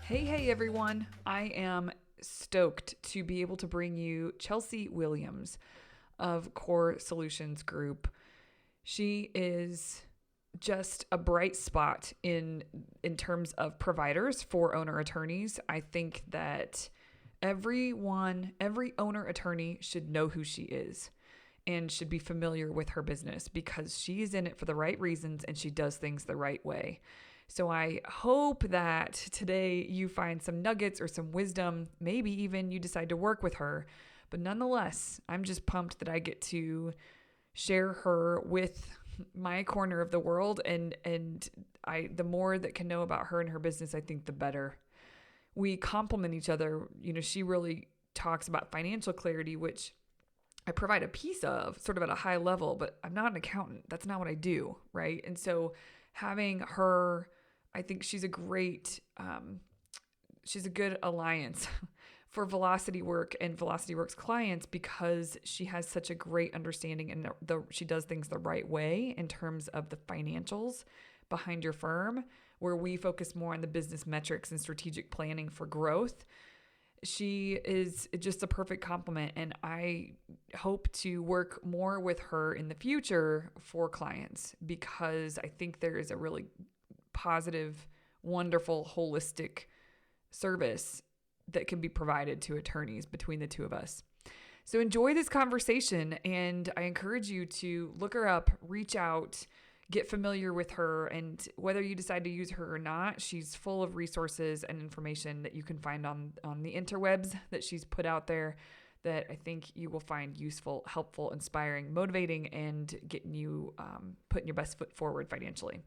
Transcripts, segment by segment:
Hey everyone. I am stoked to be able to bring you Chelsea Williams of Core Solutions Group. She is just a bright spot in terms of providers for owner attorneys. I think that every owner attorney should know who she is and should be familiar with her business because she's in it for the right reasons and she does things the right way. So I hope that today you find some nuggets or some wisdom. Maybe even you decide to work with her. But nonetheless, I'm just pumped that I get to share her with my corner of the world. And the more that can know about her and her business, I think the better. We complement each other. You know, she really talks about financial clarity, which I provide a piece of sort of at a high level, but I'm not an accountant. That's not what I do, right? And so having her, I think she's a good alliance for Velocity Work and Velocity Works clients because she has such a great understanding and she does things the right way in terms of the financials behind your firm, where we focus more on the business metrics and strategic planning for growth. She is just a perfect complement, and I hope to work more with her in the future for clients because I think there is a really positive, wonderful, holistic service that can be provided to attorneys between the two of us. So enjoy this conversation, and I encourage you to look her up, reach out, get familiar with her, and whether you decide to use her or not, she's full of resources and information that you can find on the interwebs that she's put out there that I think you will find useful, helpful, inspiring, motivating, and getting you putting your best foot forward financially.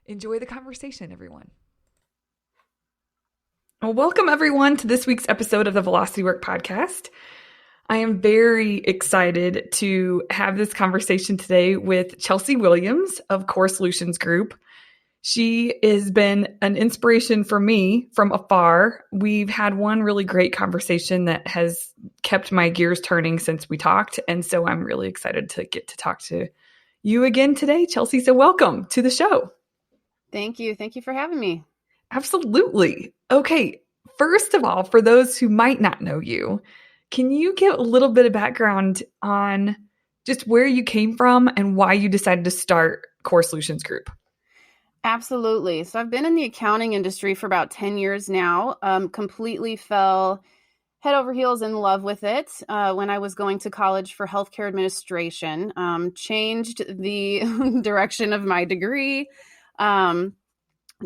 Enjoy the conversation, everyone. Well, welcome everyone to this week's episode of the Velocity Work podcast. I am very excited to have this conversation today with Chelsea Williams of Core Solutions Group. She has been an inspiration for me from afar. We've had one really great conversation that has kept my gears turning since we talked. And so I'm really excited to get to talk to you again today, Chelsea. So welcome to the show. Thank you. Thank you for having me. Absolutely. Okay. First of all, for those who might not know you, can you give a little bit of background on just where you came from and why you decided to start Core Solutions Group? Absolutely. So I've been in the accounting industry for about 10 years now, completely fell head over heels in love with it when I was going to college for healthcare administration, changed the direction of my degree,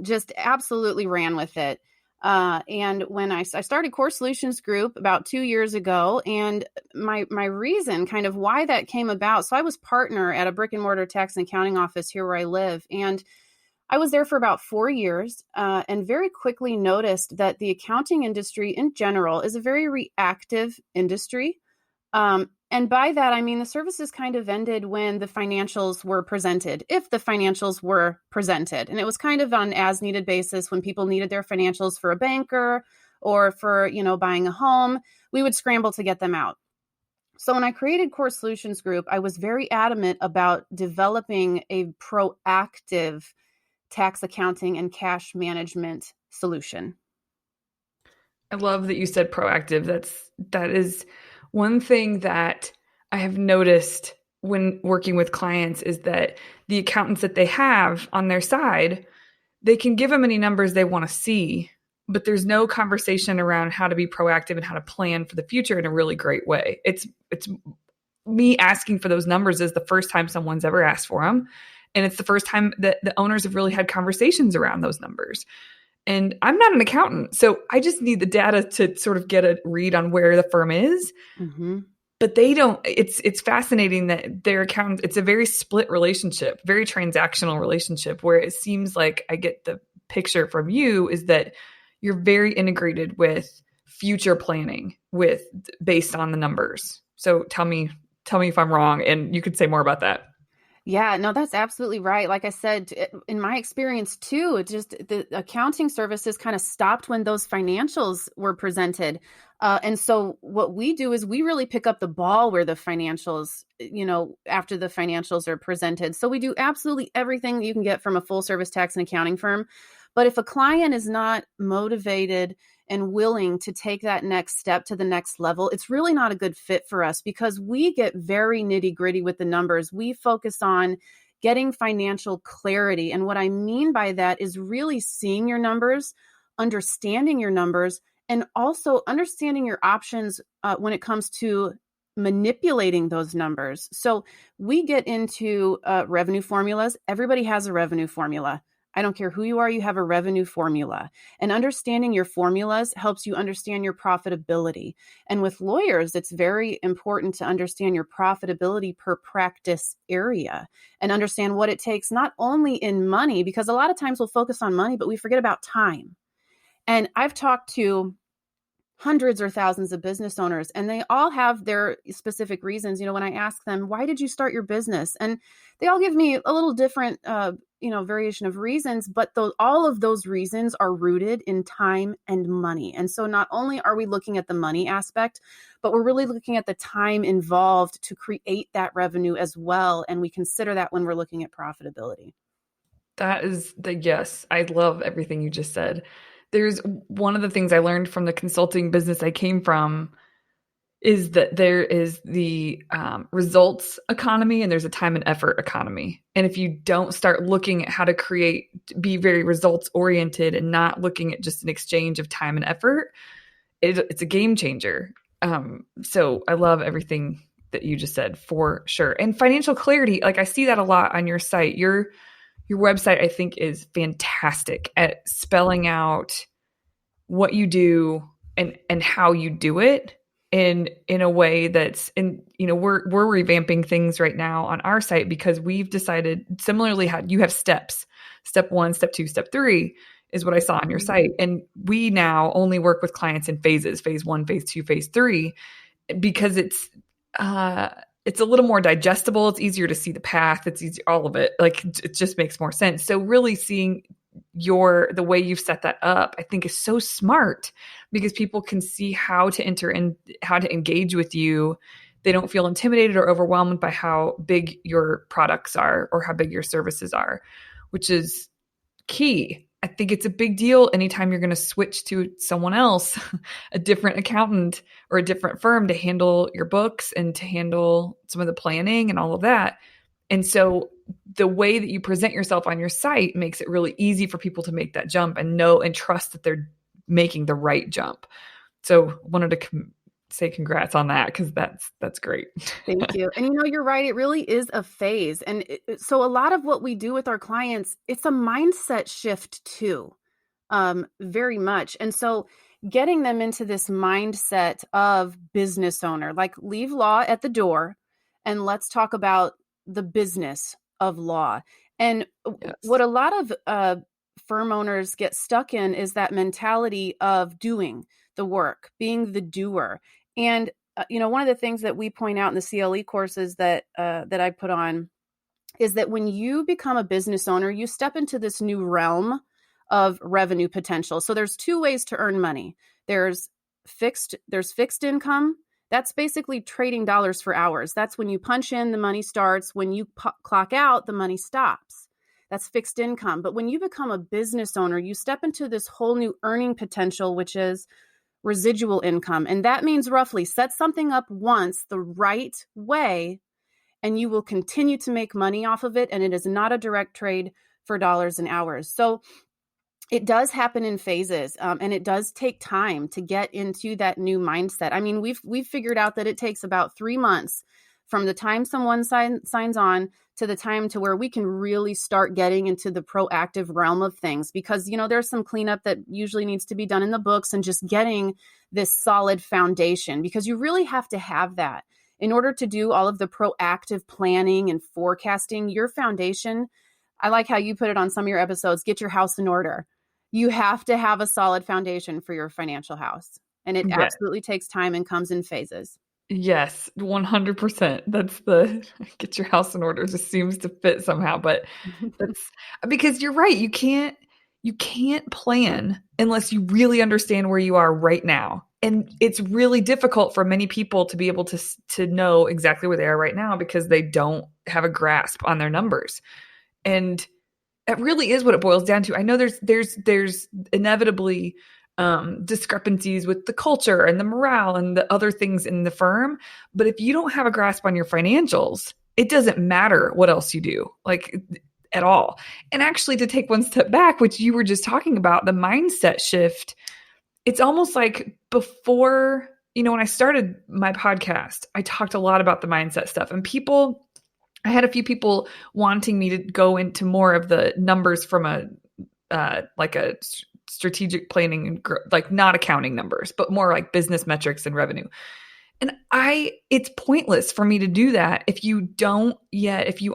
just absolutely ran with it. And when I started Core Solutions Group about 2 years ago, and my reason kind of why that came about. So I was partner at a brick and mortar tax and accounting office here where I live. And I was there for about 4 years and very quickly noticed that the accounting industry in general is a very reactive industry. And by that, I mean, the services kind of ended when the financials were presented, if the financials were presented. And it was kind of on as needed basis when people needed their financials for a banker or for, buying a home, we would scramble to get them out. So when I created Core Solutions Group, I was very adamant about developing a proactive tax accounting and cash management solution. I love that you said proactive. That is one thing that I have noticed when working with clients is that the accountants that they have on their side, they can give them any numbers they want to see, but there's no conversation around how to be proactive and how to plan for the future in a really great way. It's me asking for those numbers is the first time someone's ever asked for them. And it's the first time that the owners have really had conversations around those numbers. And I'm not an accountant, so I just need the data to sort of get a read on where the firm is. Mm-hmm. But they don't, it's fascinating that their accountants, it's a very split relationship, very transactional relationship, where it seems like I get the picture from you is that you're very integrated with future planning based on the numbers. So tell me if I'm wrong, and you could say more about that. Yeah, no, that's absolutely right. Like I said, in my experience too, it just the accounting services kind of stopped when those financials were presented. And so what we do is we really pick up the ball where the financials, after the financials are presented. So we do absolutely everything you can get from a full service tax and accounting firm. But if a client is not motivated and willing to take that next step to the next level, it's really not a good fit for us because we get very nitty gritty with the numbers. We focus on getting financial clarity. And what I mean by that is really seeing your numbers, understanding your numbers, and also understanding your options when it comes to manipulating those numbers. So we get into revenue formulas. Everybody has a revenue formula. I don't care who you are, you have a revenue formula. And understanding your formulas helps you understand your profitability. And with lawyers, it's very important to understand your profitability per practice area and understand what it takes, not only in money, because a lot of times we'll focus on money, but we forget about time. And I've talked to hundreds or thousands of business owners, and they all have their specific reasons. When I ask them, why did you start your business? And they all give me a little different, variation of reasons, but all of those reasons are rooted in time and money. And so not only are we looking at the money aspect, but we're really looking at the time involved to create that revenue as well. And we consider that when we're looking at profitability. That is yes. I love everything you just said. There's one of the things I learned from the consulting business I came from is that there is the results economy and there's a time and effort economy. And if you don't start looking at how to be very results oriented and not looking at just an exchange of time and effort, it's a game changer. So I love everything that you just said for sure. And financial clarity, like I see that a lot on your site. Your website, I think, is fantastic at spelling out what you do and how you do it in a way that's we're revamping things right now on our site because we've decided similarly how you have steps. Step 1, step 2, step 3 is what I saw on your site. And we now only work with clients in phases, phase 1, phase 2, phase 3, because it's a little more digestible. It's easier to see the path. It's easy, all of it. Like it just makes more sense. So really seeing the way you've set that up, I think is so smart because people can see how to enter and how to engage with you. They don't feel intimidated or overwhelmed by how big your products are or how big your services are, which is key. I think it's a big deal anytime you're going to switch to someone else, a different accountant or a different firm to handle your books and to handle some of the planning and all of that. And so the way that you present yourself on your site makes it really easy for people to make that jump and know and trust that they're making the right jump. So I wanted to say congrats on that because that's great. Thank you. And you're right. It really is a phase. And so a lot of what we do with our clients, it's a mindset shift too, very much. And so getting them into this mindset of business owner, like leave law at the door and let's talk about the business of law. And yes. What a lot of firm owners get stuck in is that mentality of doing the work, being the doer. And one of the things that we point out in the CLE courses that I put on is that when you become a business owner, you step into this new realm of revenue potential. So there's 2 ways to earn money. There's fixed income. That's basically trading dollars for hours. That's when you punch in, the money starts. When you clock out, the money stops. That's fixed income. But when you become a business owner, you step into this whole new earning potential, which is residual income. And that means roughly set something up once the right way, and you will continue to make money off of it. And it is not a direct trade for dollars and hours. So it does happen in phases, and it does take time to get into that new mindset. I mean, we've figured out that it takes about 3 months from the time someone signs on to the time to where we can really start getting into the proactive realm of things, because there's some cleanup that usually needs to be done in the books and just getting this solid foundation, because you really have to have that in order to do all of the proactive planning and forecasting. Your foundation, I like how you put it on some of your episodes, get your house in order. You have to have a solid foundation for your financial house. And it absolutely takes time and comes in phases. Yes, 100%. That's the get your house in order. Just seems to fit somehow. But that's because you're right. You can't plan unless you really understand where you are right now. And it's really difficult for many people to be able to know exactly where they are right now because they don't have a grasp on their numbers. And That really is what it boils down to. I know there's inevitably discrepancies with the culture and the morale and the other things in the firm, but if you don't have a grasp on your financials, it doesn't matter what else you do, like at all. And actually, to take one step back, which you were just talking about, the mindset shift, it's almost like before, when I started my podcast, I talked a lot about the mindset stuff, and I had a few people wanting me to go into more of the numbers from like a strategic planning, like not accounting numbers, but more like business metrics and revenue. And it's pointless for me to do that if you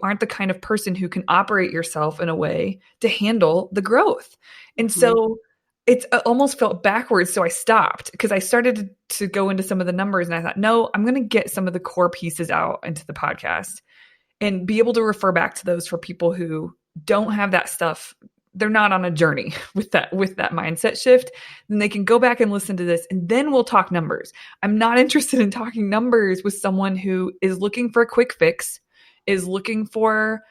aren't the kind of person who can operate yourself in a way to handle the growth. And so it's almost felt backwards. So I stopped because I started to go into some of the numbers, and I thought, no, I'm going to get some of the core pieces out into the podcast and be able to refer back to those for people who don't have that stuff. They're not on a journey with that mindset shift. Then they can go back and listen to this, and then we'll talk numbers. I'm not interested in talking numbers with someone who is looking for a quick fix, is looking for,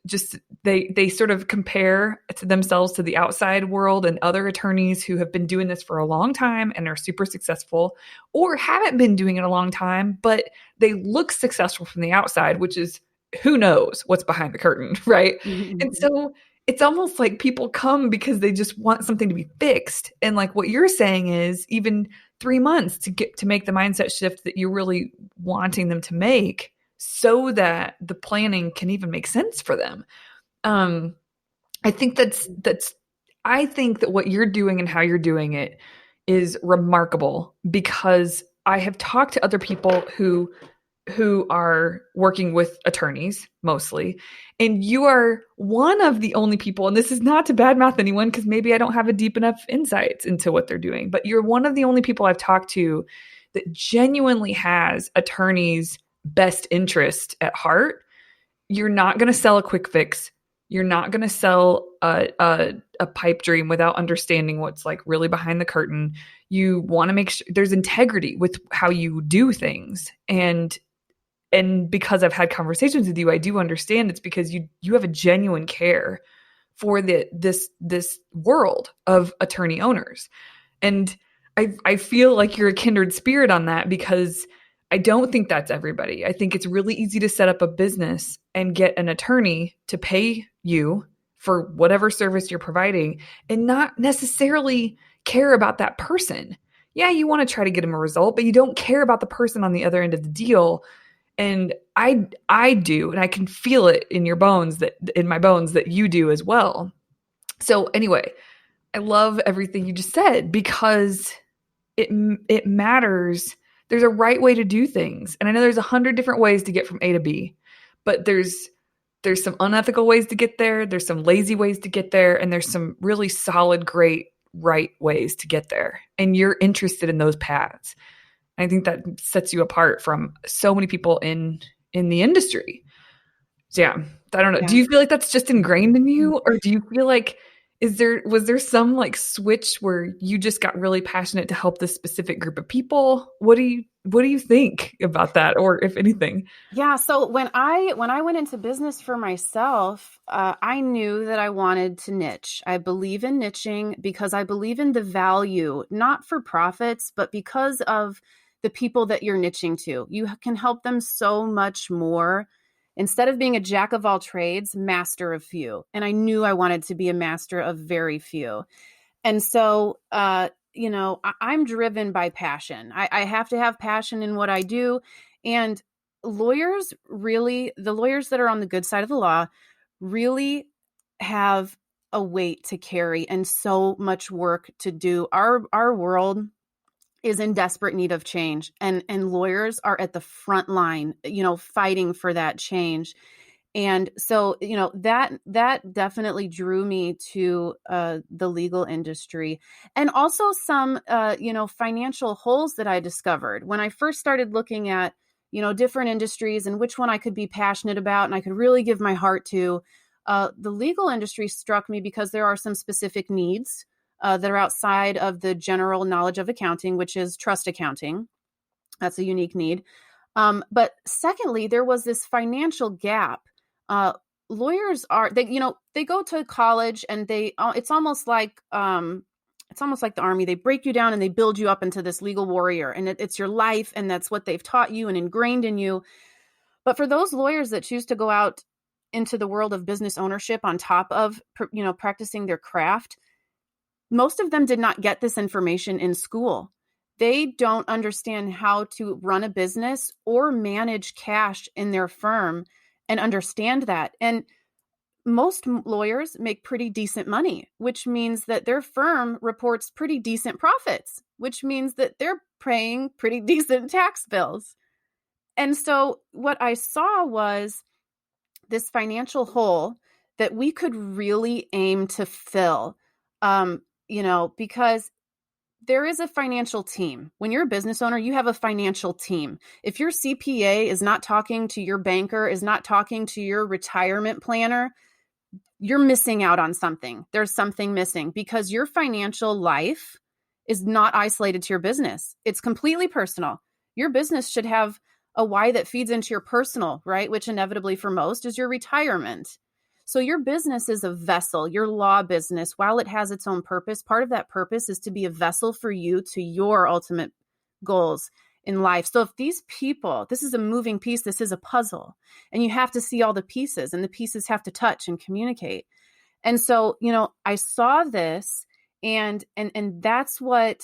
just they sort of compare to themselves to the outside world and other attorneys who have been doing this for a long time and are super successful, or haven't been doing it a long time, but they look successful from the outside, which is, who knows what's behind the curtain, right? And so it's almost like people come because they just want something to be fixed. And like what you're saying is, even 3 months to make the mindset shift that you're really wanting them to make, so that the planning can even make sense for them. I think I think that what you're doing and how you're doing it is remarkable, because I have talked to other people who are working with attorneys mostly, and you are one of the only people, and this is not to badmouth anyone because maybe I don't have a deep enough insights into what they're doing, but you're one of the only people I've talked to that genuinely has attorneys' best interest at heart. You're not going to sell a quick fix. You're not going to sell a pipe dream without understanding what's like really behind the curtain. You want to make sure there's integrity with how you do things. And because I've had conversations with you, I do understand it's because you have a genuine care for this world of attorney owners. And I feel like you're a kindred spirit on that, because I don't think that's everybody. I think it's really easy to set up a business and get an attorney to pay you for whatever service you're providing and not necessarily care about that person. Yeah, you want to try to get them a result, but you don't care about the person on the other end of the deal. And I do, and I can feel it in my bones that you do as well. So anyway, I love everything you just said, because it matters. There's a right way to do things. And I know there's 100 different ways to get from A to B, but there's some unethical ways to get there. There's some lazy ways to get there. And there's some really solid, great, right ways to get there. And you're interested in those paths. I think that sets you apart from so many people in the industry. So yeah, I don't know. Yeah. Do you feel like that's just ingrained in you, or do you feel like was there some like switch where you just got really passionate to help this specific group of people? What do you think about that, or if anything? Yeah. So when I went into business for myself, I knew that I wanted to niche. I believe in niching because I believe in the value, not for profits, but because of the people that you're niching to. You can help them so much more. Instead of being a jack of all trades, master of few. And I knew I wanted to be a master of very few. And so, I'm driven by passion. I have to have passion in what I do. And the lawyers that are on the good side of the law really have a weight to carry and so much work to do. Our world is in desperate need of change, and lawyers are at the front line, fighting for that change. And so, that definitely drew me to the legal industry, and also some, financial holes that I discovered when I first started looking at, different industries and which one I could be passionate about and I could really give my heart to. The legal industry struck me because there are some specific needs that are outside of the general knowledge of accounting, which is trust accounting. That's a unique need. But secondly, there was this financial gap lawyers are, they go to college and it's almost like the army. They break you down and they build you up into this legal warrior, and it's your life, and that's what they've taught you and ingrained in you. But for those lawyers that choose to go out into the world of business ownership on top of, practicing their craft, most of them did not get this information in school. They don't understand how to run a business or manage cash in their firm and understand that. And most lawyers make pretty decent money, which means that their firm reports pretty decent profits, which means that they're paying pretty decent tax bills. And so what I saw was this financial hole that we could really aim to fill, because there is a financial team. When you're a business owner, you have a financial team. If your CPA is not talking to your banker, is not talking to your retirement planner, you're missing out on something. There's something missing, because your financial life is not isolated to your business. It's completely personal. Your business should have a why that feeds into your personal, right? Which inevitably for most is your retirement. So your business is a vessel, your law business, while it has its own purpose, part of that purpose is to be a vessel for you to your ultimate goals in life. So if these people, this is a moving piece, this is a puzzle, and you have to see all the pieces, and the pieces have to touch and communicate. And so, I saw this, and that's what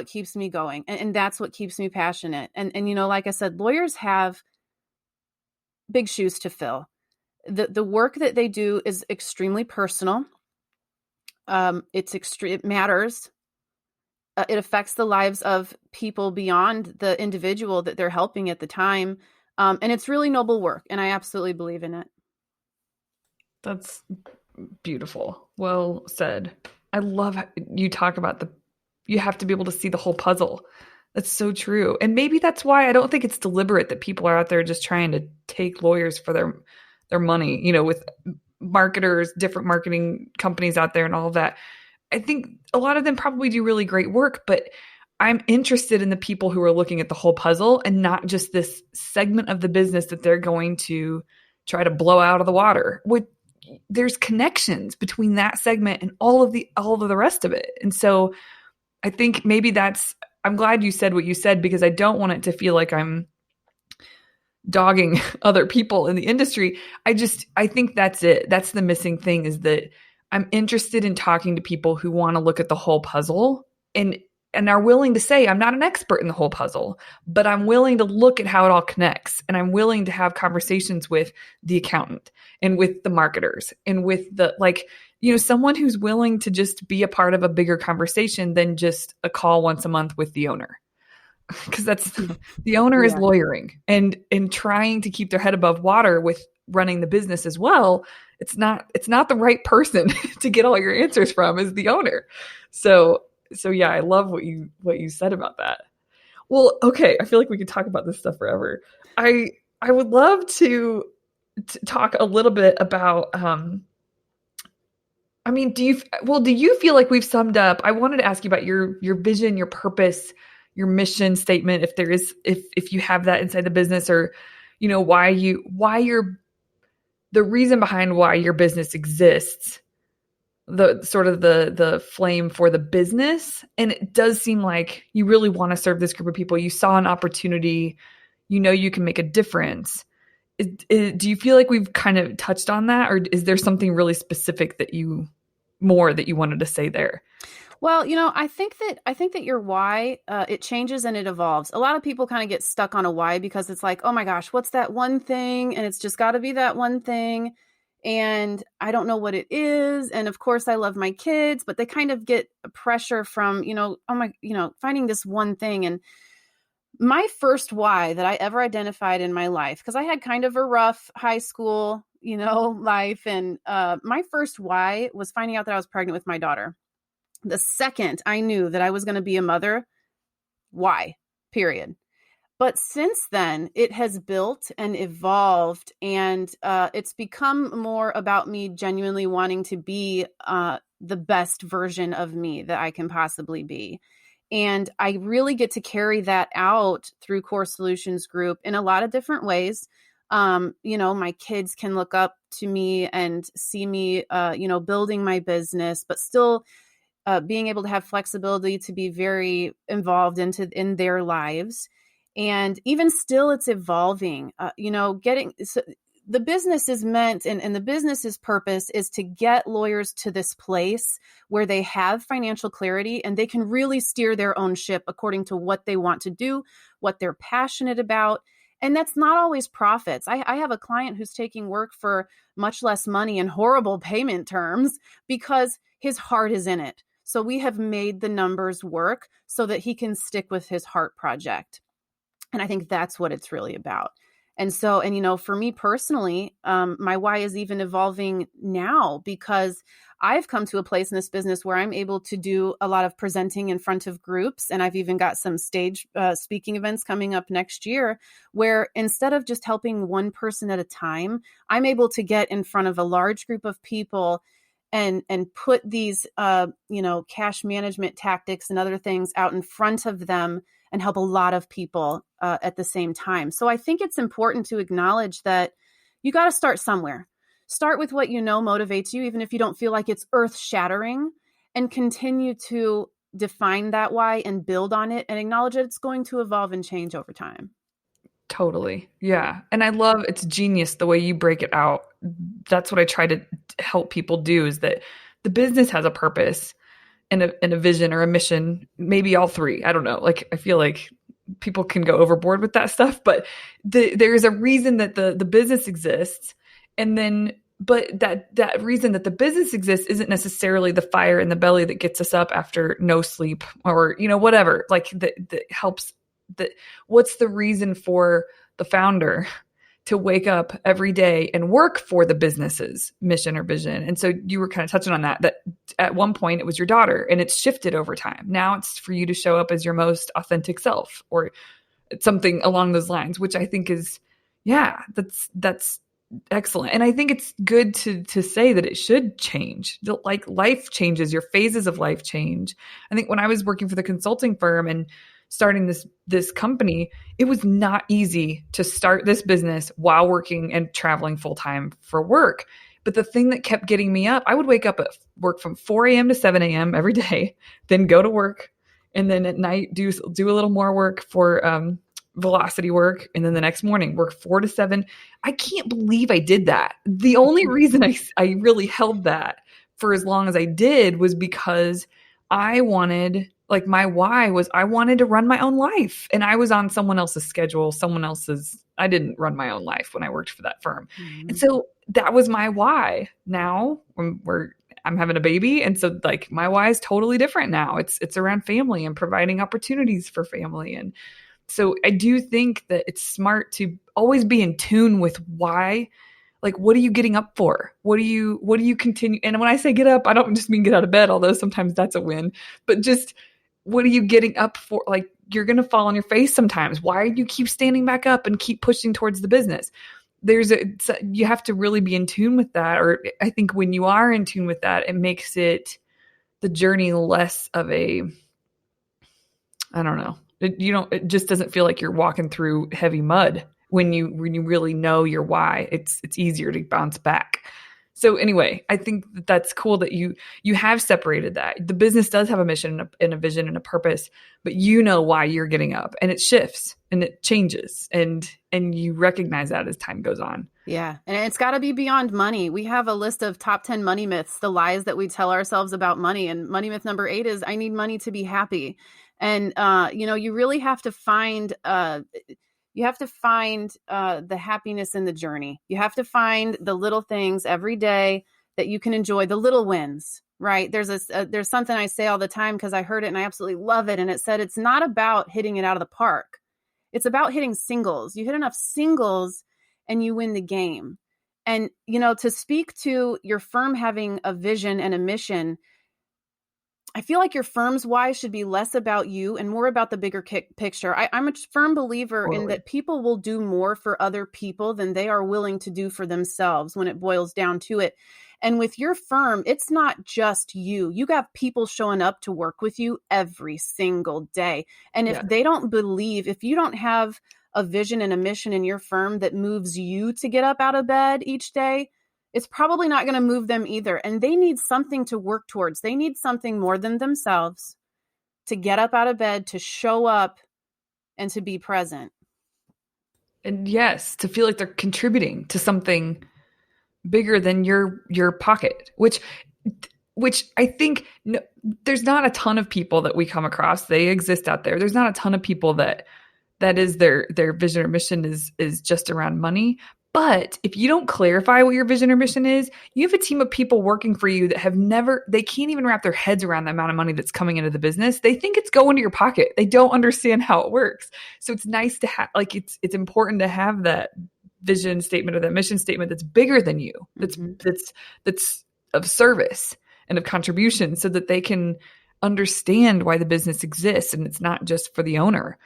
keeps me going. And that's what keeps me passionate. And like I said, lawyers have big shoes to fill. The work that they do is extremely personal. It matters. It affects the lives of people beyond the individual that they're helping at the time. And it's really noble work. And I absolutely believe in it. That's beautiful. Well said. I love how you talk about you have to be able to see the whole puzzle. That's so true. And maybe that's why I don't think it's deliberate that people are out there just trying to take lawyers for their money, with marketers, different marketing companies out there and all of that. I think a lot of them probably do really great work, but I'm interested in the people who are looking at the whole puzzle and not just this segment of the business that they're going to try to blow out of the water. There's connections between that segment and all of the rest of it. And so I think maybe I'm glad you said what you said, because I don't want it to feel like I'm dogging other people in the industry. I think that's it. That's the missing thing, is that I'm interested in talking to people who want to look at the whole puzzle and are willing to say, I'm not an expert in the whole puzzle, but I'm willing to look at how it all connects. And I'm willing to have conversations with the accountant and with the marketers and with someone who's willing to just be a part of a bigger conversation than just a call once a month with the owner. Because the owner is lawyering and trying to keep their head above water with running the business as well. It's not the right person to get all your answers from, is the owner. So yeah, I love what you said about that. Well, okay, I feel like we could talk about this stuff forever. I would love to talk a little bit about. Do you feel like we've summed up? I wanted to ask you about your vision, your purpose, your mission statement, if you have that inside the business, or the reason behind why your business exists, the sort of the flame for the business. And it does seem like you really want to serve this group of people. You saw an opportunity, you can make a difference. Do you feel like we've kind of touched on that, or is there something really specific that you wanted to say there? Well, I think that your why, it changes and it evolves. A lot of people kind of get stuck on a why because it's like, oh my gosh, what's that one thing? And it's just got to be that one thing. And I don't know what it is. And of course I love my kids, but they kind of get pressure from, finding this one thing. And my first why that I ever identified in my life, because I had kind of a rough high school, life. And my first why was finding out that I was pregnant with my daughter. The second I knew that I was going to be a mother, why, period. But since then, it has built and evolved, and it's become more about me genuinely wanting to be the best version of me that I can possibly be. And I really get to carry that out through Core Solutions Group in a lot of different ways. My kids can look up to me and see me, building my business, but still being able to have flexibility to be very involved in their lives. And even still, it's evolving. The business is meant, and the business's purpose is to get lawyers to this place where they have financial clarity and they can really steer their own ship according to what they want to do, what they're passionate about. And that's not always profits. I have a client who's taking work for much less money and horrible payment terms because his heart is in it. So we have made the numbers work so that he can stick with his heart project. And I think that's what it's really about. And so, for me personally, my why is even evolving now because I've come to a place in this business where I'm able to do a lot of presenting in front of groups. And I've even got some stage speaking events coming up next year where instead of just helping one person at a time, I'm able to get in front of a large group of people and put these, cash management tactics and other things out in front of them and help a lot of people at the same time. So I think it's important to acknowledge that you got to start somewhere. Start with what motivates you, even if you don't feel like it's earth-shattering, and continue to define that why and build on it and acknowledge that it's going to evolve and change over time. Totally. Yeah. And I love, it's genius the way you break it out. That's what I try to help people do, is that the business has a purpose and a vision or a mission, maybe all three. I don't know. Like, I feel like people can go overboard with that stuff, but there's a reason that the business exists. And then, but that reason that the business exists isn't necessarily the fire in the belly that gets us up after no sleep or, whatever, like that helps. What's the reason for the founder to wake up every day and work for the business's mission or vision? And so you were kind of touching on that at one point it was your daughter, and it's shifted over time. Now it's for you to show up as your most authentic self or something along those lines, which I think is, that's excellent. And I think it's good to say that it should change. Like, life changes, your phases of life change. I think when I was working for the consulting firm and starting this company, it was not easy to start this business while working and traveling full time for work. But the thing that kept getting me up, I would wake up at work from 4 a.m. to 7 a.m. every day, then go to work, and then at night do a little more work for velocity work, and then the next morning work 4 to 7. I can't believe I did that. The only reason I really held that for as long as I did was because I wanted, like, my why was I wanted to run my own life, and I was on someone else's schedule, I didn't run my own life when I worked for that firm. Mm-hmm. And so that was my why. Now I'm having a baby. And so, like, my why is totally different now. It's around family and providing opportunities for family. And so I do think that it's smart to always be in tune with why. Like, what are you getting up for? What do you continue? And when I say get up, I don't just mean get out of bed, although sometimes that's a win, but just what are you getting up for? Like, you're going to fall on your face sometimes. Why do you keep standing back up and keep pushing towards the business? You have to really be in tune with that. Or I think when you are in tune with that, it makes the journey less of a, I don't know. It just doesn't feel like you're walking through heavy mud. When you really know your why, it's easier to bounce back. So anyway, I think that's cool that you have separated that. The business does have a mission and a vision and a purpose, but you know why you're getting up, and it shifts and it changes, and you recognize that as time goes on. Yeah. And it's got to be beyond money. We have a list of top 10 money myths, the lies that we tell ourselves about money. And money myth number 8 is I need money to be happy. And, you really have to find, the happiness in the journey. You have to find the little things every day that you can enjoy, the little wins, right? There's something I say all the time because I heard it and I absolutely love it. And it said, it's not about hitting it out of the park. It's about hitting singles. You hit enough singles and you win the game. And, to speak to your firm having a vision and a mission, I feel like your firm's why should be less about you and more about the bigger picture. I'm a firm believer in that people will do more for other people than they are willing to do for themselves when it boils down to it. And with your firm, it's not just you. You got people showing up to work with you every single day. And if they don't believe, if you don't have a vision and a mission in your firm that moves you to get up out of bed each day, it's probably not going to move them either. And they need something to work towards. They need something more than themselves to get up out of bed, to show up, and to be present. And yes, to feel like they're contributing to something bigger than your pocket, which I think there's not a ton of people that we come across. They exist out there. There's not a ton of people that is their vision or mission is just around money. But if you don't clarify what your vision or mission is, you have a team of people working for you that they can't even wrap their heads around the amount of money that's coming into the business. They think it's going to your pocket. They don't understand how it works. So it's nice to have, like, it's important to have that vision statement or that mission statement that's bigger than you, that's of service and of contribution, so that they can understand why the business exists and it's not just for the owner.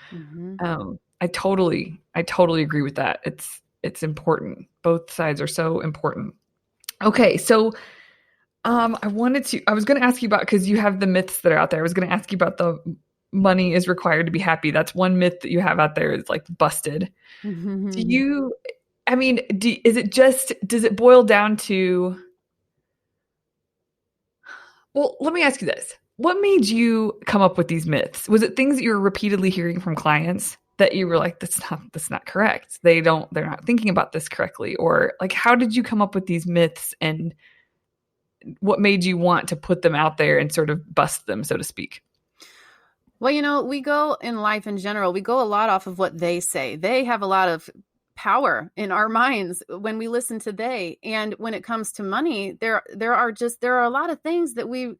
I totally agree with that. It's important. Both sides are so important. Okay. So, I was going to ask you about, cause you have the myths that are out there. I was going to ask you about the money is required to be happy. That's one myth that you have out there is like busted. Does it boil down to, well, let me ask you this. What made you come up with these myths? Was it things that you were repeatedly hearing from clients that you were like, that's not correct. They're not thinking about this correctly? Or like, how did you come up with these myths, and what made you want to put them out there and sort of bust them, so to speak? Well, we go in life in general, we go a lot off of what they say. They have a lot of power in our minds when we listen to they. And when it comes to money, there are a lot of things that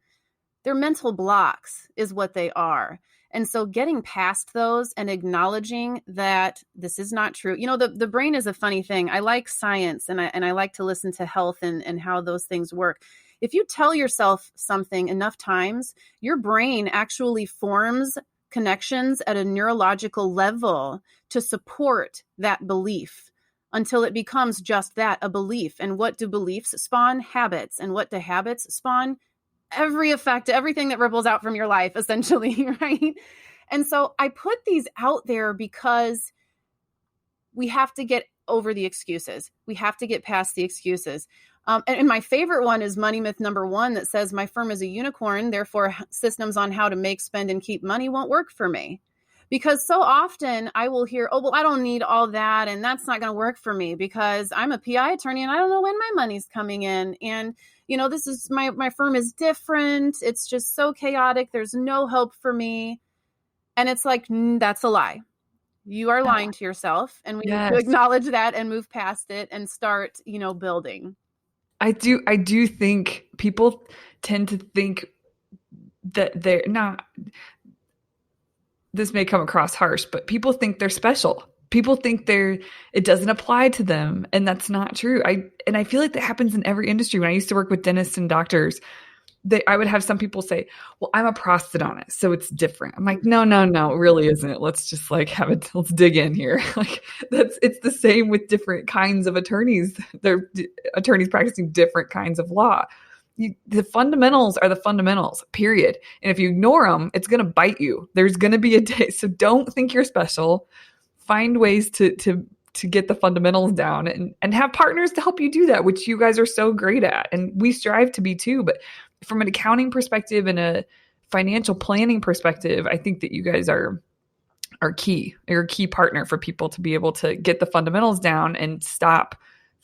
they're mental blocks is what they are. And so getting past those and acknowledging that this is not true. The brain is a funny thing. I like science and I like to listen to health and how those things work. If you tell yourself something enough times, your brain actually forms connections at a neurological level to support that belief until it becomes just that, a belief. And what do beliefs spawn? Habits. And what do habits spawn? Everything that ripples out from your life, essentially, right? And so I put these out there because we have to get over the excuses. We have to get past the excuses. And my favorite one is money myth number 1 that says my firm is a unicorn, therefore systems on how to make, spend, and keep money won't work for me. Because so often I will hear, oh, well, I don't need all that. And that's not going to work for me because I'm a PI attorney and I don't know when my money's coming in. And this is my firm is different. It's just so chaotic. There's no hope for me. And it's like, that's a lie. You are lying to yourself. And we need to acknowledge that and move past it and start, building. I do think people tend to think that they're not, this may come across harsh, but people think they're special. People think it doesn't apply to them. And that's not true. I feel like that happens in every industry. When I used to work with dentists and doctors, I would have some people say, well, I'm a prosthodontist, so it's different. I'm like, no, it really isn't. Let's just let's dig in here. It's the same with different kinds of attorneys. They're attorneys practicing different kinds of law. The fundamentals are the fundamentals, period. And if you ignore them, it's going to bite you. There's going to be a day. So don't think you're special. Find ways to get the fundamentals down and have partners to help you do that, which you guys are so great at. And we strive to be too. But from an accounting perspective and a financial planning perspective, I think that you guys are key. You're a key partner for people to be able to get the fundamentals down and stop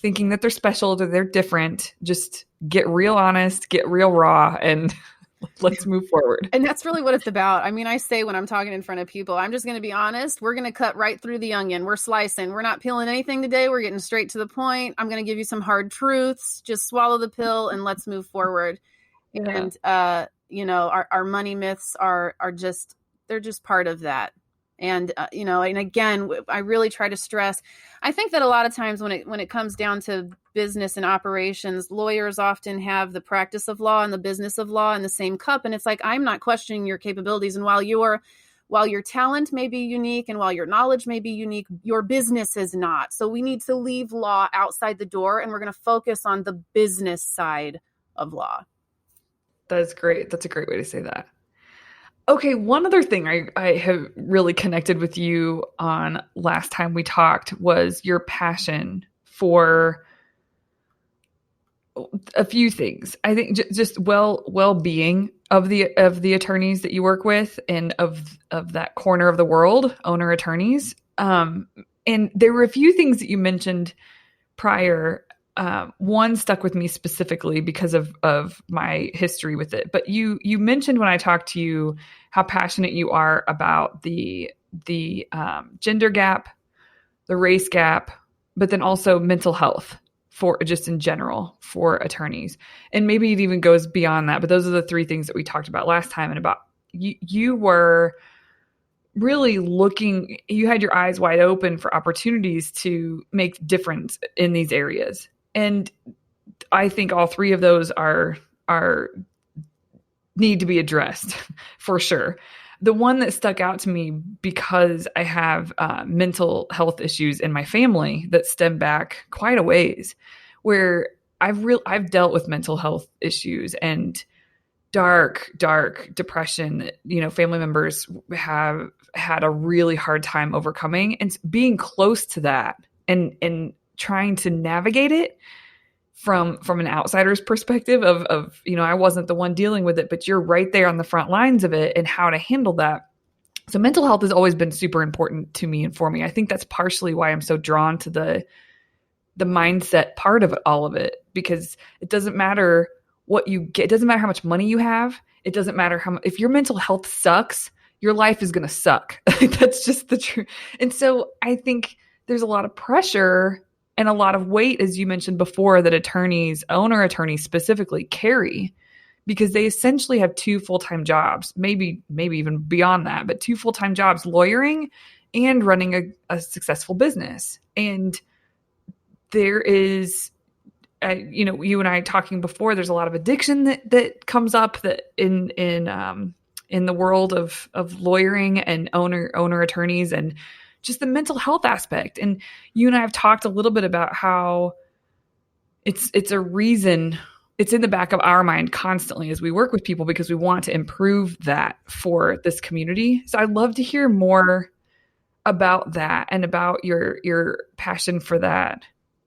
thinking that they're special, that they're different. Just get real honest, get real raw, and let's move forward. And that's really what it's about. I mean, I say when I'm talking in front of people, I'm just going to be honest. We're going to cut right through the onion. We're slicing. We're not peeling anything today. We're getting straight to the point. I'm going to give you some hard truths. Just swallow the pill and let's move forward. And, our money myths they're just part of that. And, and again, I really try to stress, I think that a lot of times when it comes down to business and operations, lawyers often have the practice of law and the business of law in the same cup. And it's like, I'm not questioning your capabilities. And while your talent may be unique and while your knowledge may be unique, your business is not. So we need to leave law outside the door and we're going to focus on the business side of law. That's great. That's a great way to say that. Okay, one other thing I have really connected with you on last time we talked was your passion for a few things. I think just well-being of the attorneys that you work with and of that corner of the world, owner attorneys. And there were a few things that you mentioned prior. One stuck with me specifically because of my history with it. But you mentioned when I talked to you how passionate you are about the gender gap, the race gap, but then also mental health for just in general for attorneys. And maybe it even goes beyond that. But those are the three things that we talked about last time. And about you were really looking, you had your eyes wide open for opportunities to make difference in these areas. And I think all three of those are need to be addressed for sure. The one that stuck out to me because I have mental health issues in my family that stem back quite a ways, where I've dealt with mental health issues and dark depression. You know, family members have had a really hard time overcoming, and being close to that and trying to navigate it from an outsider's perspective of, you know, I wasn't the one dealing with it, but you're right there on the front lines of it and how to handle that. So mental health has always been super important to me and for me. I think that's partially why I'm so drawn to the mindset part of it, all of it, because it doesn't matter what you get. It doesn't matter how much money you have. It doesn't matter if your mental health sucks, your life is going to suck. That's just the truth. And so I think there's a lot of pressure and a lot of weight, as you mentioned before, that attorneys, owner attorneys specifically, carry, because they essentially have two full-time jobs, maybe even beyond that, but two full-time jobs, lawyering and running a successful business. And there is, you know, you and I talking before, there's a lot of addiction that comes up that in the world of lawyering and owner attorneys, and just the mental health aspect. And you and I have talked a little bit about how it's a reason, it's in the back of our mind constantly as we work with people, because we want to improve that for this community. So I'd love to hear more about that and about your passion for that.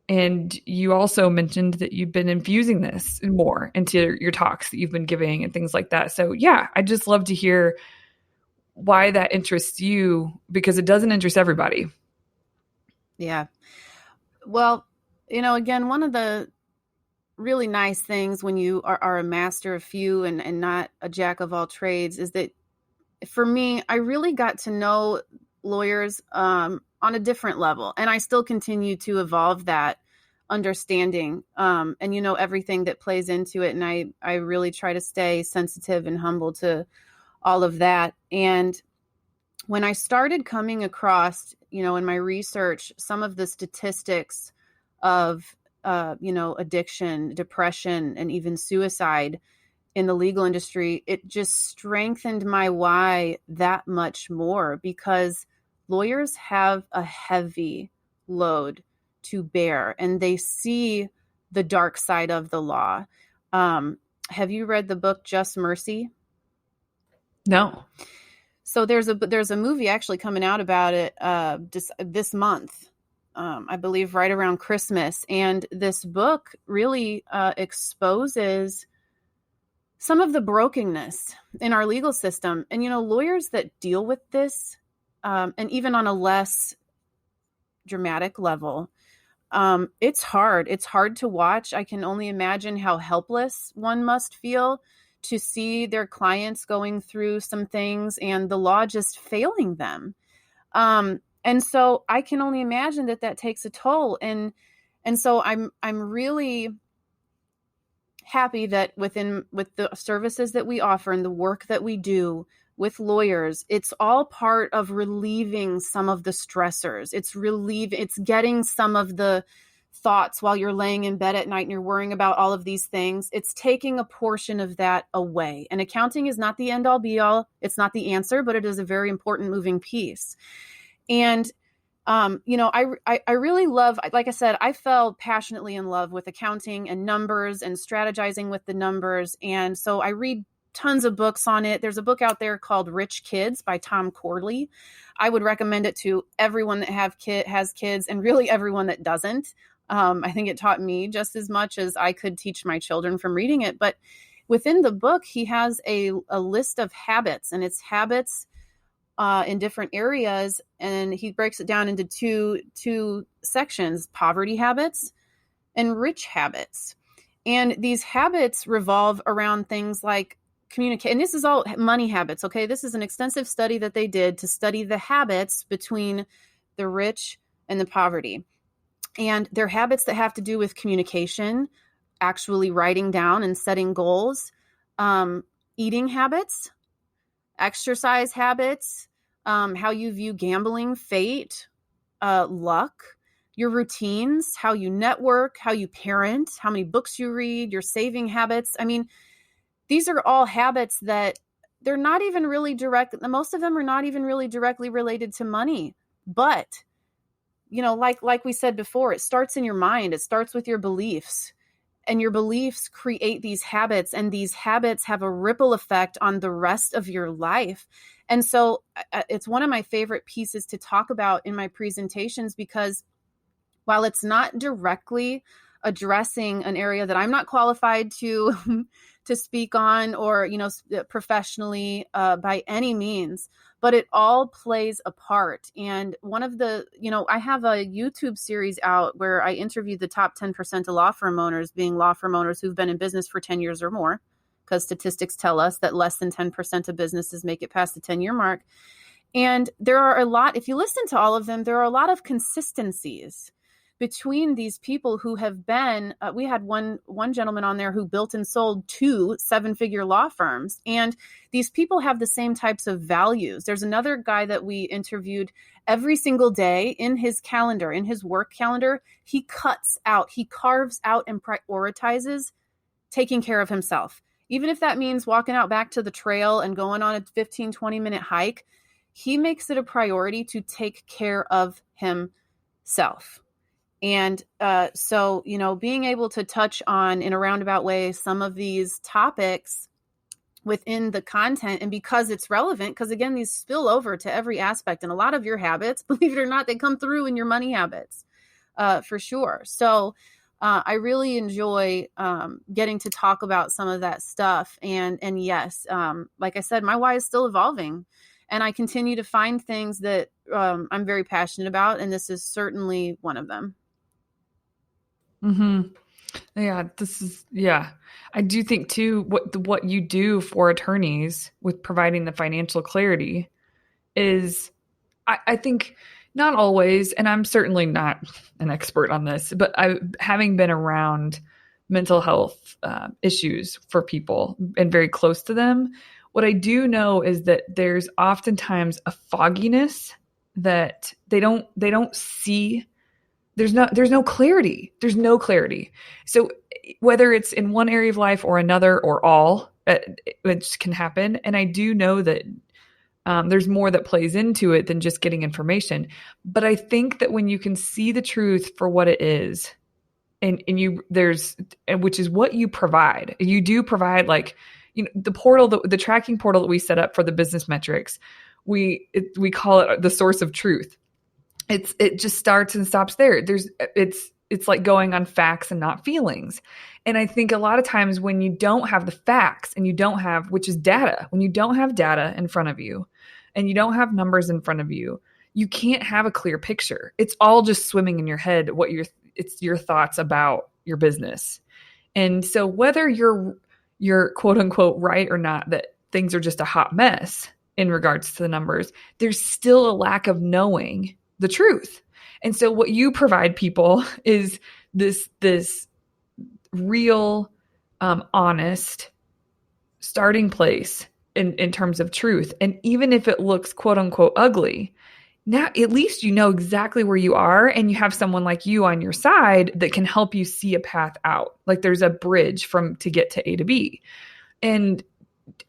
And you also mentioned that you've been infusing this more into your talks that you've been giving and things like that. So yeah, I'd just love to hear why that interests you, because it doesn't interest everybody. Yeah. Well, you know, again, one of the really nice things when you are a master of few and not a jack of all trades is that for me, I really got to know lawyers on a different level. And I still continue to evolve that understanding and, you know, everything that plays into it. And I really try to stay sensitive and humble to all of that. And when I started coming across, you know, in my research, some of the statistics of, you know, addiction, depression, and even suicide in the legal industry, it just strengthened my why that much more, because lawyers have a heavy load to bear and they see the dark side of the law. Have you read the book Just Mercy? No. So there's a movie actually coming out about it this month, I believe right around Christmas. And this book really exposes some of the brokenness in our legal system. And, you know, lawyers that deal with this, and even on a less dramatic level, it's hard. It's hard to watch. I can only imagine how helpless one must feel to see their clients going through some things and the law just failing them. And so I can only imagine that takes a toll. And so I'm really happy that with the services that we offer and the work that we do with lawyers, it's all part of relieving some of the stressors. It's getting some of the thoughts while you're laying in bed at night and you're worrying about all of these things. It's taking a portion of that away. And accounting is not the end all be all. It's not the answer, but it is a very important moving piece. And, you know, I really love, like I said, I fell passionately in love with accounting and numbers and strategizing with the numbers. And so I read tons of books on it. There's a book out there called Rich Kids by Tom Corley. I would recommend it to everyone that has kids, and really everyone that doesn't. I think it taught me just as much as I could teach my children from reading it. But within the book, he has a list of habits, and it's habits in different areas. And he breaks it down into two sections: poverty habits and rich habits. And these habits revolve around things like communicate. And this is all money habits. Okay. This is an extensive study that they did to study the habits between the rich and the poverty. And they're habits that have to do with communication, actually writing down and setting goals, eating habits, exercise habits, how you view gambling, fate, luck, your routines, how you network, how you parent, how many books you read, your saving habits. I mean, these are all habits that they're not even really direct. Most of them are not even really directly related to money. But, like we said before, it starts in your mind. It starts with your beliefs. And your beliefs create these habits, and these habits have a ripple effect on the rest of your life. And so it's one of my favorite pieces to talk about in my presentations, because while it's not directly addressing an area that I'm not qualified to speak on or, professionally by any means, but it all plays a part. And one of the, I have a YouTube series out where I interviewed the top 10% of law firm owners, being law firm owners who've been in business for 10 years or more, because statistics tell us that less than 10% of businesses make it past the 10-year mark. And there are a lot, if you listen to all of them, there are a lot of consistencies between these people who have been, we had one gentleman on there who built and sold 2 7-figure law firms. And these people have the same types of values. There's another guy that we interviewed. Every single day in his calendar, in his work calendar, he carves out and prioritizes taking care of himself. Even if that means walking out back to the trail and going on a 15-20-minute hike, he makes it a priority to take care of himself. And so, being able to touch on in a roundabout way some of these topics within the content, and because it's relevant, because again, these spill over to every aspect, and a lot of your habits, believe it or not, they come through in your money habits for sure. So I really enjoy getting to talk about some of that stuff. And yes, like I said, my why is still evolving. And I continue to find things that I'm very passionate about. And this is certainly one of them. Mm-hmm. Yeah, I do think too, what you do for attorneys with providing the financial clarity is, I think not always, and I'm certainly not an expert on this, but having been around mental health issues for people and very close to them, what I do know is that there's oftentimes a fogginess that they don't see. There's no clarity. There's no clarity. So whether it's in one area of life or another or all, which can happen. And I do know that there's more that plays into it than just getting information. But I think that when you can see the truth for what it is, which is what you provide. You do provide, like, the portal, the tracking portal that we set up for the business metrics. We call it the source of truth. It just starts and stops there. It's like going on facts and not feelings. And I think a lot of times when you don't have the facts and you don't have, which is data, when you don't have data in front of you and you don't have numbers in front of you, you can't have a clear picture. It's all just swimming in your head, it's your thoughts about your business. And so whether you're quote unquote right or not, that things are just a hot mess in regards to the numbers, there's still a lack of knowing the truth. And so what you provide people is this real, honest starting place in terms of truth. And even if it looks quote unquote ugly, now at least you know exactly where you are, and you have someone like you on your side that can help you see a path out. Like there's a bridge to get to A to B. And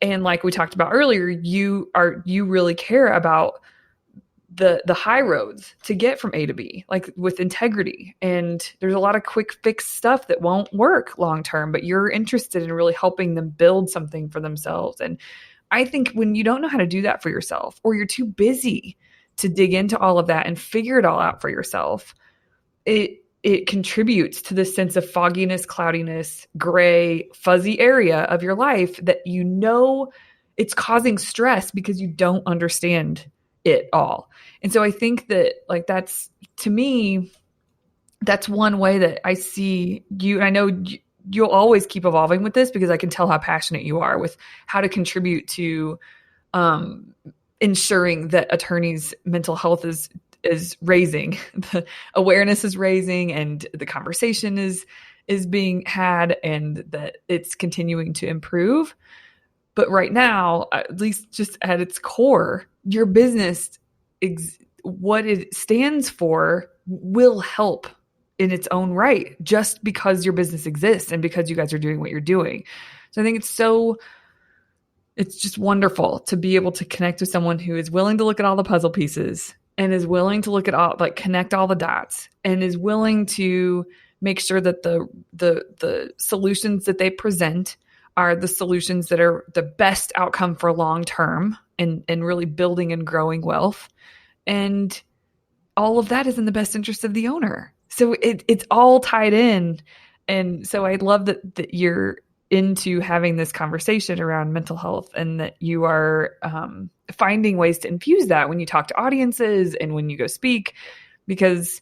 like we talked about earlier, you really care about the high roads to get from A to B, like with integrity. And there's a lot of quick fix stuff that won't work long term, but you're interested in really helping them build something for themselves. And I think when you don't know how to do that for yourself, or you're too busy to dig into all of that and figure it all out for yourself, it contributes to this sense of fogginess, cloudiness, gray, fuzzy area of your life that it's causing stress because you don't understand it all. And so I think that, like, that's, to me, that's one way that I see you. And I know you'll always keep evolving with this because I can tell how passionate you are with how to contribute to ensuring that attorneys' mental health is raising, the awareness is raising, and the conversation is being had, and that it's continuing to improve. But right now, at least just at its core, your business, what it stands for, will help in its own right, just because your business exists and because you guys are doing what you're doing. So I think it's just wonderful to be able to connect with someone who is willing to look at all the puzzle pieces and is willing to look at all, like, connect all the dots, and is willing to make sure that the solutions that they present are the solutions that are the best outcome for long term, and really building and growing wealth. And all of that is in the best interest of the owner. So it's all tied in. And so I love that you're into having this conversation around mental health, and that you are finding ways to infuse that when you talk to audiences and when you go speak, because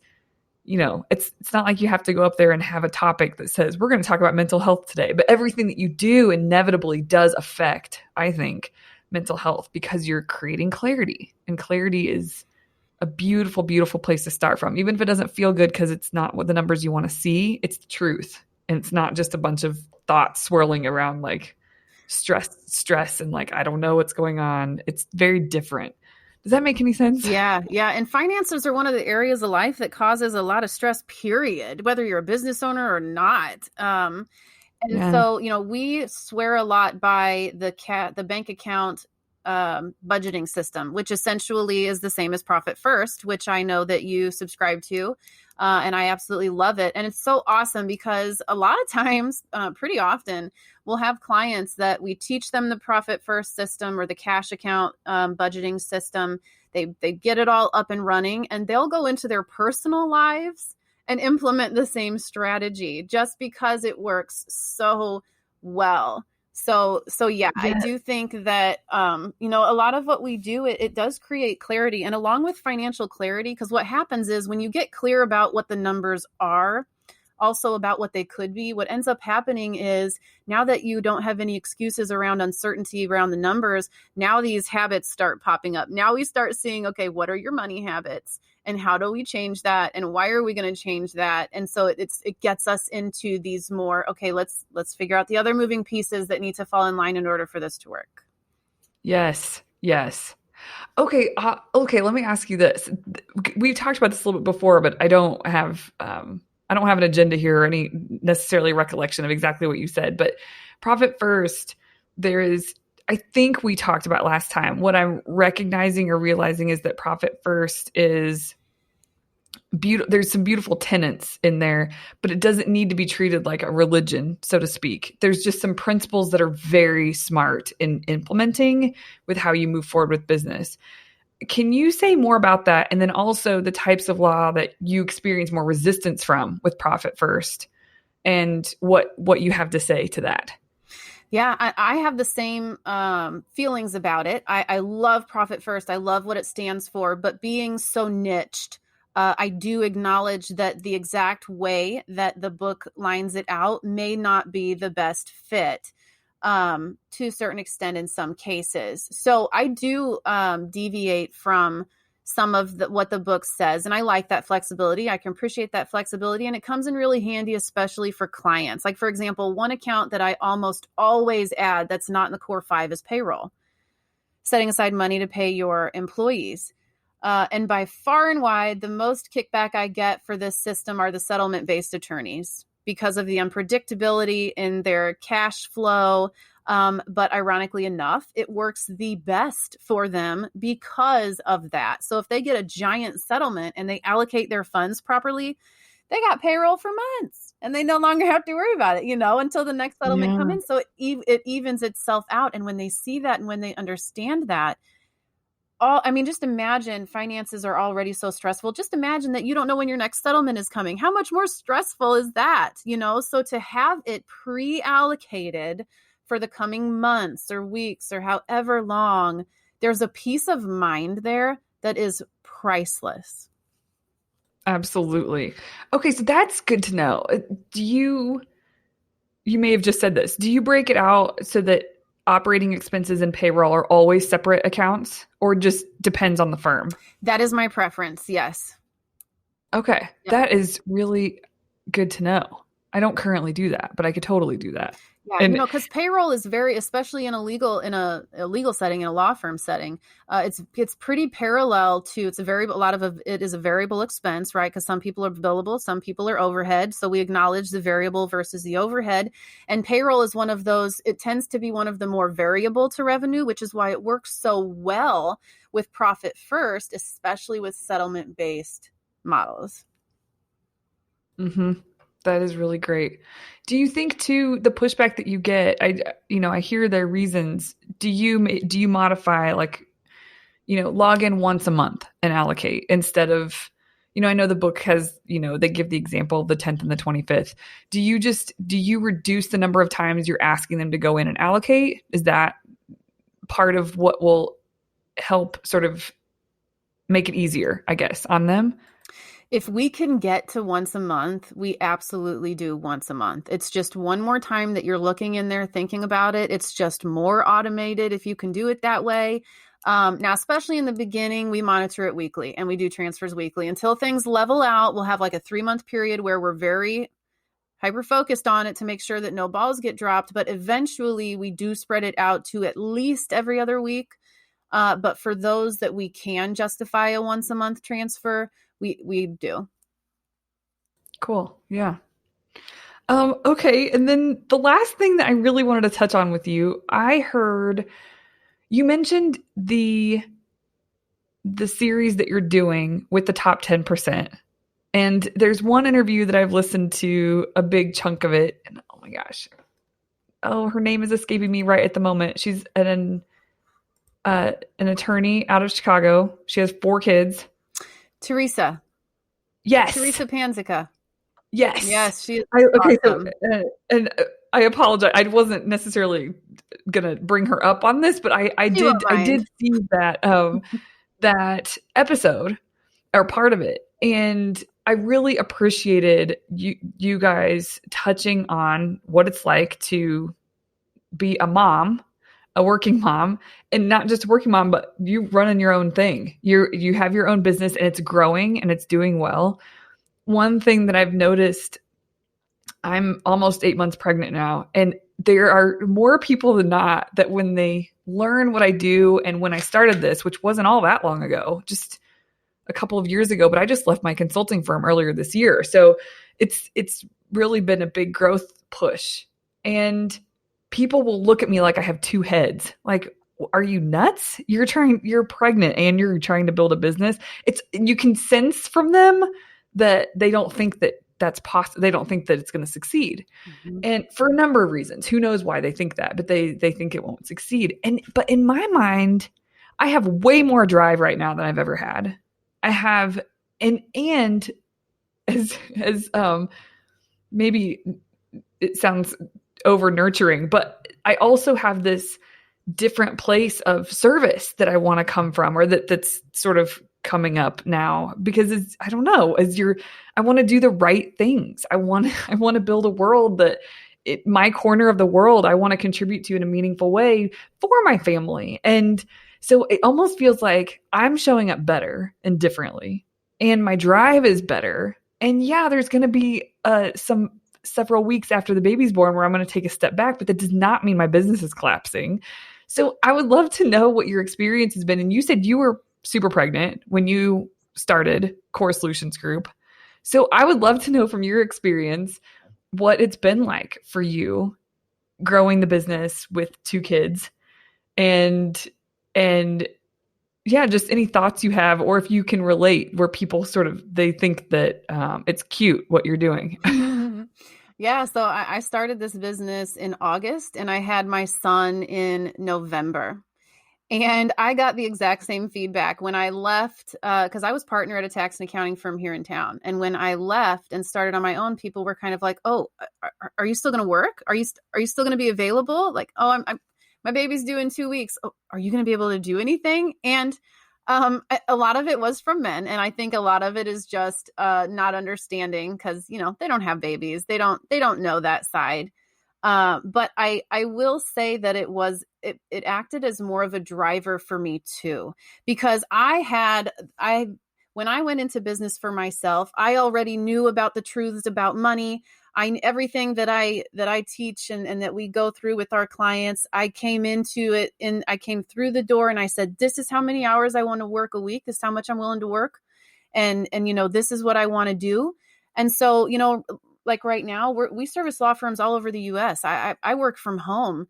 it's not like you have to go up there and have a topic that says, we're going to talk about mental health today, but everything that you do inevitably does affect, I think, mental health, because you're creating clarity, and clarity is a beautiful, beautiful place to start from. Even if it doesn't feel good because it's not what the numbers you want to see, it's the truth. And it's not just a bunch of thoughts swirling around, like stress and, like, I don't know what's going on. It's very different. Does that make any sense? Yeah. And finances are one of the areas of life that causes a lot of stress, period, whether you're a business owner or not. So, we swear a lot by the bank account budgeting system, which essentially is the same as Profit First, which I know that you subscribe to. And I absolutely love it. And it's so awesome because a lot of times, pretty often, we'll have clients that we teach them the Profit First system or the cash account budgeting system. They get it all up and running, and they'll go into their personal lives and implement the same strategy just because it works so well. So yeah, I do think that, a lot of what we do, it does create clarity, and along with financial clarity, because what happens is when you get clear about what the numbers are, also about what they could be, what ends up happening is, now that you don't have any excuses around uncertainty around the numbers, now these habits start popping up. Now we start seeing, okay, what are your money habits? And how do we change that? And why are we going to change that? And so it gets us into these more, okay, let's figure out the other moving pieces that need to fall in line in order for this to work. Yes. Okay. Let me ask you this. We've talked about this a little bit before, but I don't have an agenda here or any necessarily recollection of exactly what you said. But Profit First, I think we talked about last time, what I'm recognizing or realizing is that Profit First is beautiful. There's some beautiful tenets in there, but it doesn't need to be treated like a religion, so to speak. There's just some principles that are very smart in implementing with how you move forward with business. Can you say more about that? And then also the types of law that you experience more resistance from with Profit First, and what you have to say to that. Yeah, I have the same feelings about it. I love Profit First. I love what it stands for, but being so niched, I do acknowledge that the exact way that the book lines it out may not be the best fit to a certain extent in some cases. So I do deviate from some of what the book says. And I like that flexibility. I can appreciate that flexibility. And it comes in really handy, especially for clients. Like, for example, one account that I almost always add that's not in the core 5 is payroll, setting aside money to pay your employees. And by far and wide, the most kickback I get for this system are the settlement-based attorneys, because of the unpredictability in their cash flow, But ironically enough, it works the best for them because of that. So if they get a giant settlement and they allocate their funds properly, they got payroll for months and they no longer have to worry about it, until the next settlement comes in. So it evens itself out. And when they see that and when they understand that, just imagine finances are already so stressful. Just imagine that you don't know when your next settlement is coming. How much more stressful is that? So to have it pre-allocated for the coming months or weeks or however long, there's a peace of mind there that is priceless. Absolutely. Okay, so that's good to know. You may have just said this. Do you break it out so that operating expenses and payroll are always separate accounts, or just depends on the firm? That is my preference. Yes. Okay. Yep. That is really good to know. I don't currently do that, but I could totally do that. Yeah, because payroll is especially in a legal setting, in a law firm setting, it's pretty parallel to, a lot of it is a variable expense, right? Because some people are billable, some people are overhead. So we acknowledge the variable versus the overhead. And payroll is one of those, it tends to be one of the more variable to revenue, which is why it works so well with profit first, especially with settlement-based models. Mm-hmm. That is really great. Do you think too, the pushback that you get, I hear their reasons. Do you modify, log in once a month and allocate instead of, I know the book has, they give the example of the 10th and the 25th. Do you reduce the number of times you're asking them to go in and allocate? Is that part of what will help sort of make it easier, I guess, on them? If we can get to once a month, we absolutely do once a month. It's just one more time that you're looking in there, thinking about it. It's just more automated if you can do it that way. Now, especially in the beginning, we monitor it weekly and we do transfers weekly until things level out. We'll have like a 3-month period where we're very hyper-focused on it to make sure that no balls get dropped. But eventually we do spread it out to at least every other week. But for those that we can justify a once a month transfer, we do. Cool. Yeah. Okay. And then the last thing that I really wanted to touch on with you, I heard you mentioned the series that you're doing with the top 10%. And there's one interview that I've listened to a big chunk of it. And oh my gosh. Oh, her name is escaping me right at the moment. She's an attorney out of Chicago. She has 4 kids. Teresa. Yes. Teresa Panzica. Yes. Yes. She is okay. Awesome. So, and I apologize. I wasn't necessarily gonna bring her up on this, but I did see that that episode or part of it, and I really appreciated you guys touching on what it's like to be a mom, a working mom, and not just a working mom, but you running your own thing. You have your own business and it's growing and it's doing well. One thing that I've noticed, I'm almost 8 months pregnant now, and there are more people than not that when they learn what I do, and when I started this, which wasn't all that long ago, just a couple of years ago, but I just left my consulting firm earlier this year. So it's really been a big growth push. And people will look at me like I have 2 heads. Like, are you nuts? You're pregnant and you're trying to build a business. You can sense from them that they don't think that that's possible. They don't think that it's going to succeed. Mm-hmm. And for a number of reasons, who knows why they think that, but they think it won't succeed. But in my mind, I have way more drive right now than I've ever had. I have, and as maybe it sounds over nurturing, but I also have this different place of service that I want to come from, or that's sort of coming up now, because I don't know, I want to do the right things. I want to build a world that my corner of the world, I want to contribute to in a meaningful way for my family. And so it almost feels like I'm showing up better and differently, and my drive is better. And yeah, there's going to be several weeks after the baby's born where I'm going to take a step back, but that does not mean my business is collapsing. So I would love to know what your experience has been. And you said you were super pregnant when you started Core Solutions Group. So I would love to know from your experience what it's been like for you growing the business with 2 kids, and yeah, just any thoughts you have, or if you can relate where people sort of, they think that it's cute what you're doing. Yeah, so I started this business in August and I had my son in November. And I got the exact same feedback when I left, because I was partner at a tax and accounting firm here in town. And when I left and started on my own, people were kind of like, "Oh, are you still going to work? Are you still going to be available?" Like, "Oh, my baby's due in 2 weeks. Oh, are you going to be able to do anything?" And a lot of it was from men, and I think a lot of it is just not understanding because they don't have babies, they don't know that side. But I will say that it acted as more of a driver for me too, because when I went into business for myself, I already knew about the truths about money. Everything that I teach and that we go through with our clients, I came into it and I came through the door and I said, this is how many hours I want to work a week. This is how much I'm willing to work. And this is what I want to do. And so, like right now, we service law firms all over the U.S. I work from home.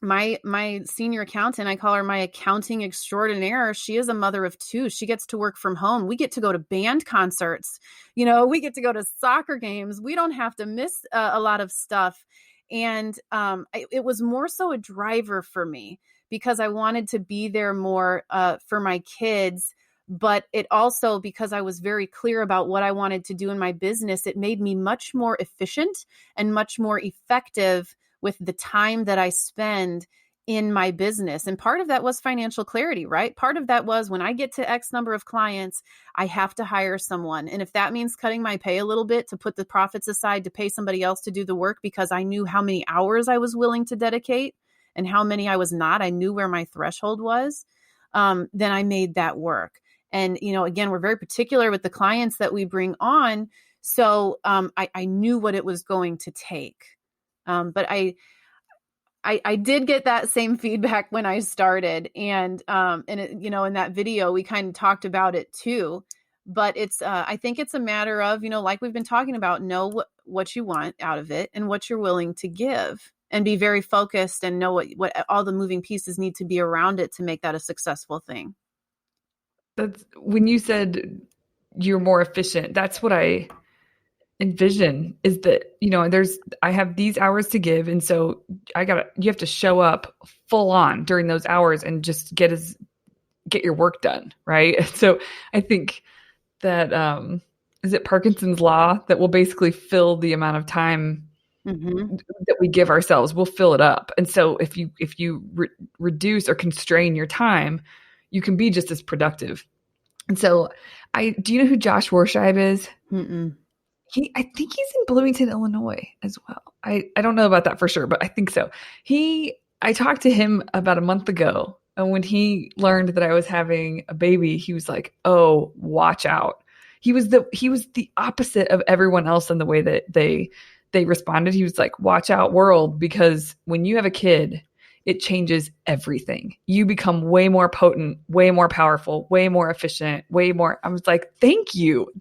My senior accountant, I call her my accounting extraordinaire. She is a mother of 2. She gets to work from home. We get to go to band concerts. We get to go to soccer games. We don't have to miss a lot of stuff. And it was more so a driver for me because I wanted to be there more for my kids. But it also, because I was very clear about what I wanted to do in my business, it made me much more efficient and much more effective with the time that I spend in my business. And part of that was financial clarity, right? Part of that was when I get to X number of clients, I have to hire someone. And if that means cutting my pay a little bit to put the profits aside to pay somebody else to do the work because I knew how many hours I was willing to dedicate and how many I was not, I knew where my threshold was, then I made that work. And, again, we're very particular with the clients that we bring on. So I knew what it was going to take. But I did get that same feedback when I started. And in that video, we kind of talked about it too. But I think it's a matter of, like we've been talking about, know what you want out of it and what you're willing to give and be very focused and know what all the moving pieces need to be around it to make that a successful thing. That's when you said you're more efficient. That's what I envision, is that, I have these hours to give. And so you have to show up full on during those hours and just get your work done. Right. So I think that, is it Parkinson's law that will basically fill the amount of time that we give ourselves? We'll fill it up. And so if you reduce or constrain your time, you can be just as productive. And so do you know who Josh Warshaib is? Mm-mm. I think he's in Bloomington, Illinois as well. I don't know about that for sure, but I think so. I talked to him about a month ago, and when he learned that I was having a baby, he was like, "Oh, watch out." He was the opposite of everyone else in the way that they responded. He was like, "Watch out, world, because when you have a kid, it changes everything. You become way more potent, way more powerful, way more efficient, way more." I was like, "Thank you.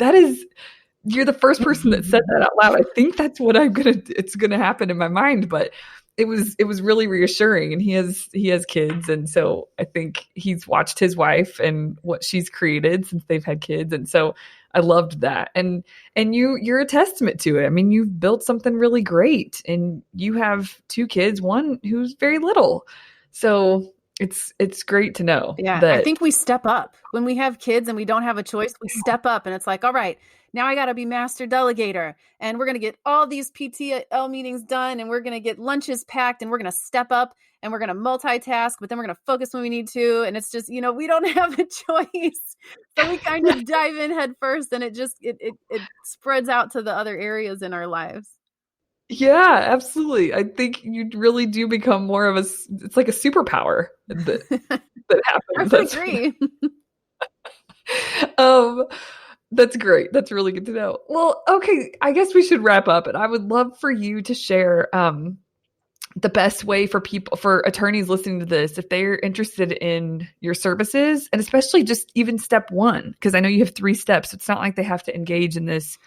You're the first person that said that out loud." I think that's what it's going to happen in my mind, but it was really reassuring. And he has kids. And so I think he's watched his wife and what she's created since they've had kids. And so I loved that. And you're a testament to it. I mean, you've built something really great, and you have 2 kids, one who's very little. So it's great to know. Yeah. That I think we step up when we have kids and we don't have a choice. We step up and it's like, all right, now I got to be master delegator, and we're going to get all these PTL meetings done, and we're going to get lunches packed, and we're going to step up and we're going to multitask, but then we're going to focus when we need to. And it's just, we don't have a choice. So we kind of dive in head first, and it just, it spreads out to the other areas in our lives. Yeah, absolutely. I think you really do become more of it's like a superpower that happens. I agree. That's great. That's really good to know. Well, okay, I guess we should wrap up, and I would love for you to share the best way for attorneys listening to this, if they're interested in your services, and especially just even step 1, because I know you have 3 steps. It's not like they have to engage in this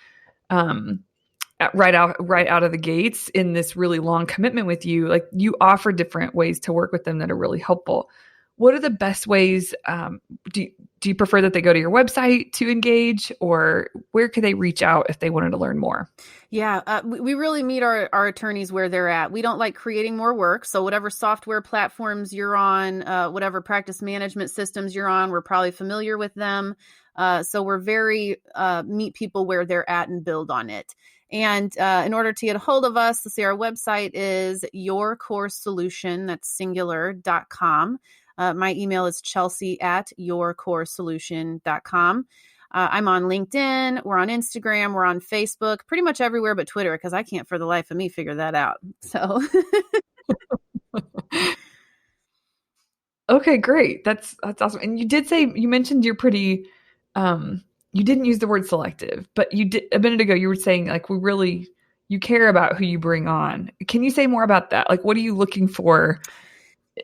right out of the gates in this really long commitment with you, like you offer different ways to work with them that are really helpful. What are the best ways? Do you prefer that they go to your website to engage, or where could they reach out if they wanted to learn more? Yeah, we really meet our attorneys where they're at. We don't like creating more work. So whatever software platforms you're on, whatever practice management systems you're on, we're probably familiar with them. So we're very meet people where they're at and build on it. And in order to get a hold of us, let's see, our website is yourcoresolution, that's singular.com. My email is chelsea@yourcoresolution.com. I'm on LinkedIn. We're on Instagram. We're on Facebook, pretty much everywhere but Twitter, because I can't for the life of me figure that out. So. Okay, great. That's awesome. And you mentioned you're pretty, you didn't use the word selective, but you did a minute ago. You were saying like you care about who you bring on. Can you say more about that? Like, what are you looking for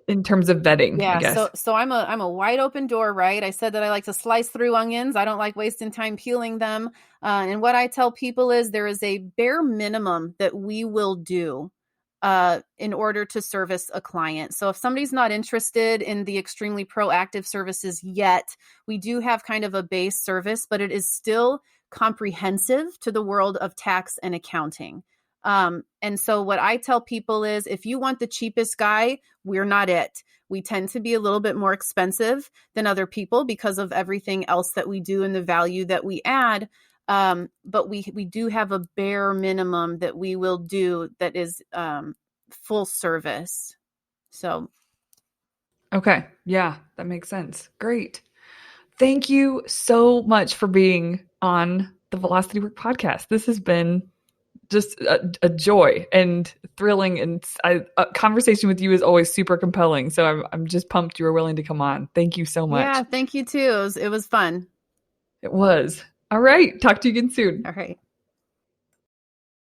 in terms of vetting? Yeah, I guess. so I'm a wide open door, right? I said that I like to slice through onions. I don't like wasting time peeling them. And what I tell people is there is a bare minimum that we will do in order to service a client. So if somebody's not interested in the extremely proactive services yet, we do have kind of a base service, but it is still comprehensive to the world of tax and accounting. And so what I tell people is if you want the cheapest guy, we're not it. We tend to be a little bit more expensive than other people because of everything else that we do and the value that we add. But we do have a bare minimum that we will do that is full service. So. Okay. Yeah, that makes sense. Great. Thank you so much for being on the Velocity Work podcast. This has been just a joy and thrilling, and a conversation with you is always super compelling. So I'm just pumped you were willing to come on. Thank you so much. Yeah, thank you too. It was fun. It was. All right. Talk to you again soon. All right.